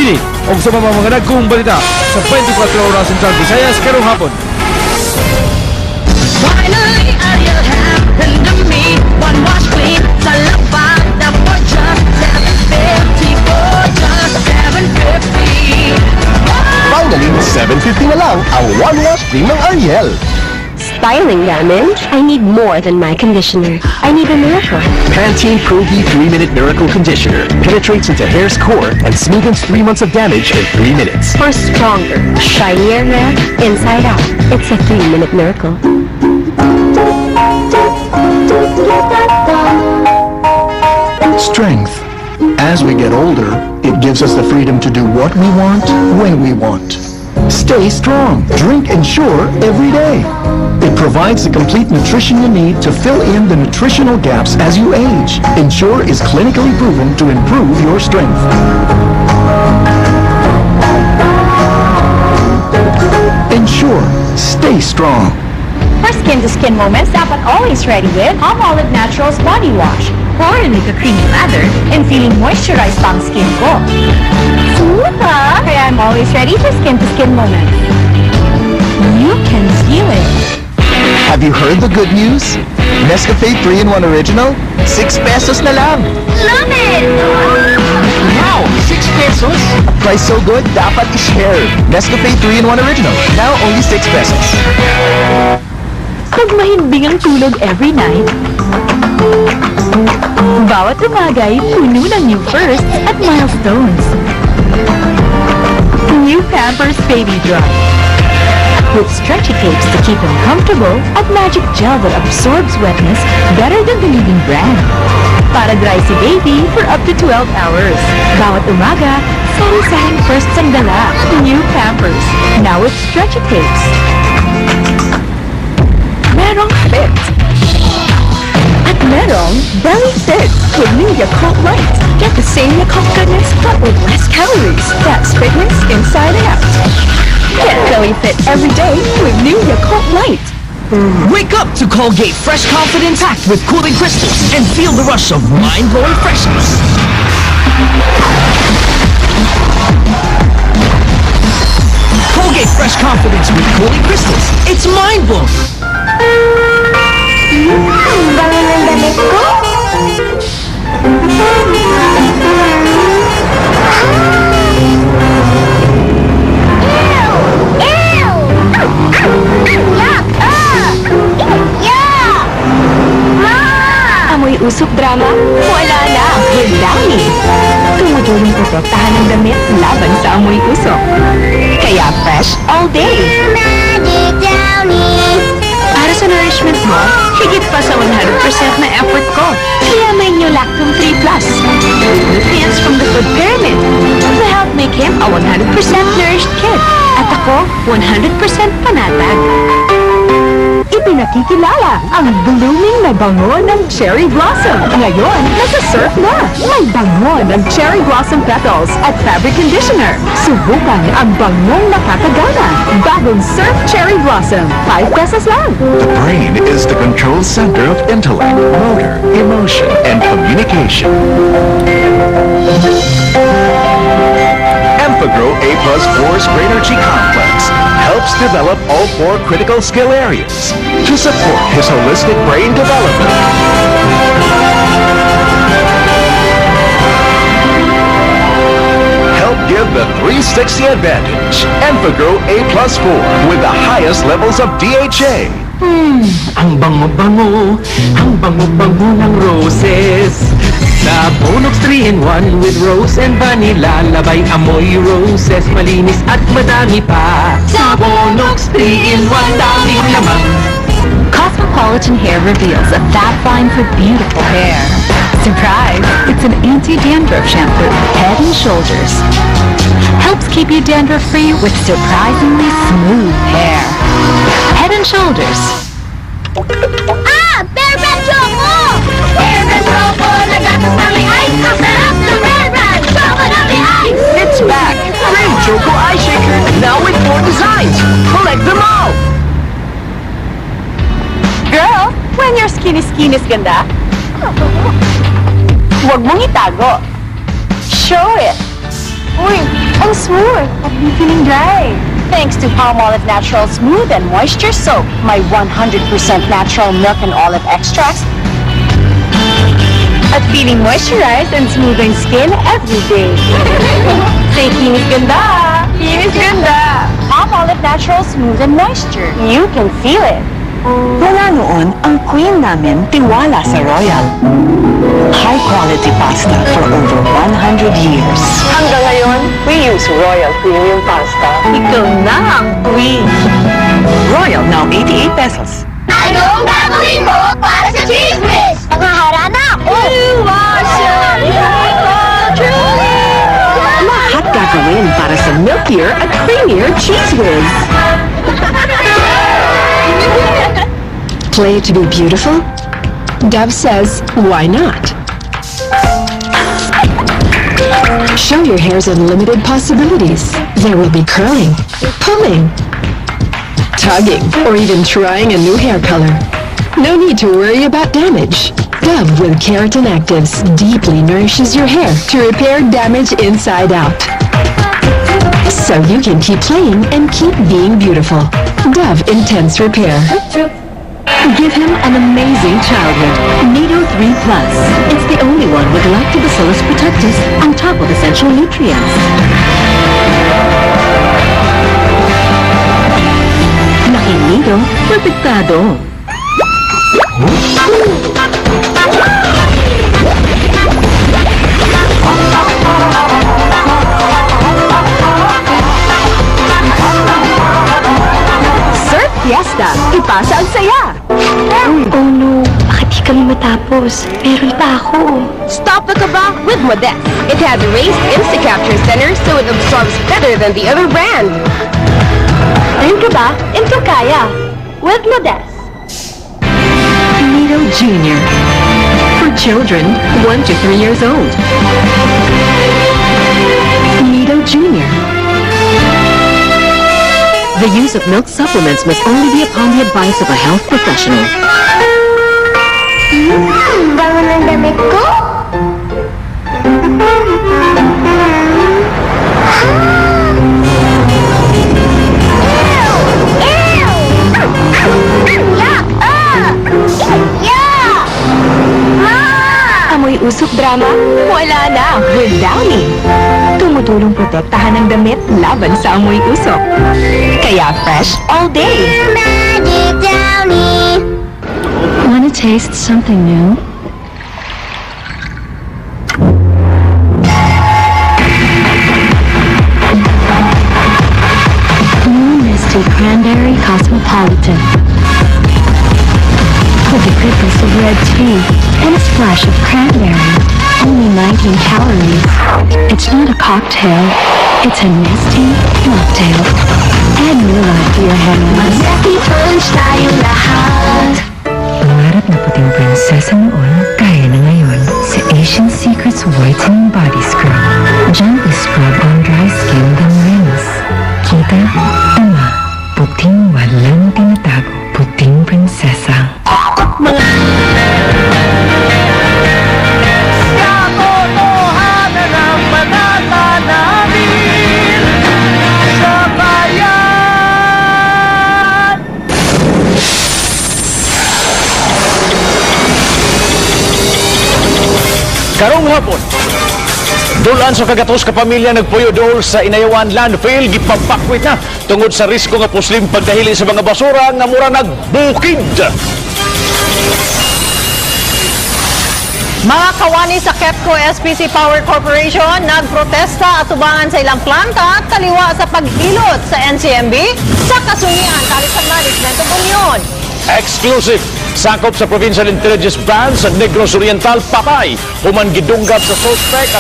Kini og sa mga nagkong balita sa 24 Oras Central Visayas karong hapon. Finally, all you happened to me. One wash clean, sa labada for just $7.50, for just $7.50. Finally, $7.50 na lang ang one wash cream ng Ariel. Styling damage? I need more than my conditioner. I need a miracle. Pantene Pro V 3-Minute Miracle Conditioner penetrates into hair's core and smoothens 3 months of damage in 3 minutes. For stronger, shinier hair, inside out. It's a 3-minute miracle. Strength. As we get older, it gives us the freedom to do what we want, when we want. Stay strong. Drink Ensure every day. It provides the complete nutrition you need to fill in the nutritional gaps as you age. Ensure is clinically proven to improve your strength. Ensure. Stay strong. For skin-to-skin moments, dapat always ready with Palmolive Naturals Body Wash. Pour and make a creamy lather and feeling moisturized pang skin ko. Smooth ha? Kaya I'm always ready for skin-to-skin moments. You can feel it. Have you heard the good news? Nescafe 3-in-1 Original, 6 pesos na lang. Love it! Wow, 6 pesos? A price so good, dapat i-share. Nescafe 3-in-1 Original, now only 6 pesos. Pag mahimbing ang tulog every night, bawat umaga'y puno ng new firsts at milestones. New Pampers Baby Drop. With stretchy tapes to keep them comfortable at magic gel that absorbs wetness better than the leading brand. Para dry si baby for up to 12 hours. Bawat umaga, sari-saring firsts ang dala. New Pampers. Now with stretchy tapes. Merong fit. At merong belly fit with new Yakult Light. Get the same Yakult goodness but with less calories. That's fitness inside and out. Get belly fit every day with new Yakult Light. Wake up to Colgate Fresh Confidence packed with cooling crystals and feel the rush of mind-blowing freshness. Colgate Fresh Confidence with cooling crystals. It's mind-blowing. Bango ng damit ko? Amoy usok drama? Wala na! With Downy! Tumutulong protektahan ng damit laban sa amoy usok. Kaya fresh all day! Magic Downy! Para sa nourishment mo, higit pa sa 100% na effort ko. Kaya may new Lactum 3 Plus. Nutrients from the food pyramid to help make him a 100% nourished kid. At ako, 100% panatag. Ipinakikilala ang blooming na bango ng cherry blossom. Ngayon, nasa surf na. May bango ng cherry blossom petals at fabric conditioner. Subukan ang bangong nakakagana. Bagong surf cherry blossom. 5 pesos lang. The brain is the control center of intellect, motor, emotion, and communication. Enfagrow A+ Force Grainergy Complex helps develop all 4 critical skill areas to support his holistic brain development. Help give the 360 advantage. Enfagrow A+ 4 with the highest levels of DHA. Ang bango-bango, ang bango-bango ng roses. Sa Bonox 3-in-1 with rose and vanilla, labay amoy roses, malinis at madami pa. Sa Bonox 3-in-1, daming laman. Cosmopolitan Hair reveals a fat line for beautiful hair. Surprise! It's an anti-dandruff shampoo, Head and Shoulders. Helps keep you dandruff-free with surprisingly smooth hair. Head and Shoulders. Ah! Bear Brand Choco! Bear Brand Choco! Nagatas na may ice! Ang sarap ng Bear Brand Choco na may ice! It's back! Cream Choco Eye Shaker, now with 4 designs. Collect them all! Girl, when your skin is ganda, huwag mong itago. Show it! Uy, smooth at di feeling dry. Thanks to Palmolive Natural Smooth and Moisture Soap, my 100% natural milk and olive extracts, at feeling moisturized and smoothing skin every day. Say, kinis ganda! Kinis ganda! Palmolive Natural Smooth and Moisture. You can feel it. Mula noon, ang queen namin tiwala sa Royal. High-quality pasta for over 100 years. Hanggang ngayon, we use Royal Premium Pasta. Ikaw na ang queen. Royal, now 88 pesos. Anong gagawin mo para sa Cheese Whiz? Nangahara na ako! Lahat gagawin para sa milkier at creamier Cheese Whiz. Play to be beautiful? Dove says, why not? Show your hair's unlimited possibilities. There will be curling, pulling, tugging, or even trying a new hair color. No need to worry about damage. Dove with Keratin Actives deeply nourishes your hair to repair damage inside out. So you can keep playing and keep being beautiful. Dove Intense Repair. Give him an amazing childhood. Nido 3 Plus. It's the only one with Lactobacillus protectus on top of essential nutrients. Laking Nido, protektado. Surf Fiesta! Ipasa ang saya! Oh no, bakit di kami matapos? Meron pa ako. Stop the kaba with Modest. It has a raised Insta-Capture Center so it absorbs better than the other brand. Ayun ka ba? Into kaya. With Modest. Nido Junior. For children 1 to 3 years old. Nido Junior. The use of milk supplements must only be upon the advice of a health professional. Bango ng damit ko? Yuck! Yuck! Amoy usok drama? Wala na with Downy. Tumutulong protektahan ng damit laban sa amoy usok. Kaya fresh all day. Magic Downy! Wanna taste something new? New Misty Cranberry Cosmopolitan. With the goodness of red tea and a splash of cranberry. Only 19 calories. It's not a cocktail. It's a Misty mocktail. Add new life to your headlines. Happy punch tayong lahat! Pangarap na puting prinsesa noon, kaya na ngayon sa Asian Secrets Whitening Body Scrub. Gently scrub on dry skin then rinse. Kita? Tama. Puting walang tinatago. Puting prinsesa. Karong hapon, dulan sa kagatos ka pamilya nagpuyo dool sa Inayawan landfill gipapakwit na tungod sa risko nga puslim pagdahili sa mga basura nga mura nagbukid. Mga kawani sa KEPCO SPC Power Corporation nagprotesta at tubangan sa ilang planta at taliwa sa paghilot sa NCMB sa kasungian Kalisang Management of Union. Exclusive! Sakop sa Provincial Intelligence Branch sa Negros Oriental, Papay. Human gidunggab sa suspect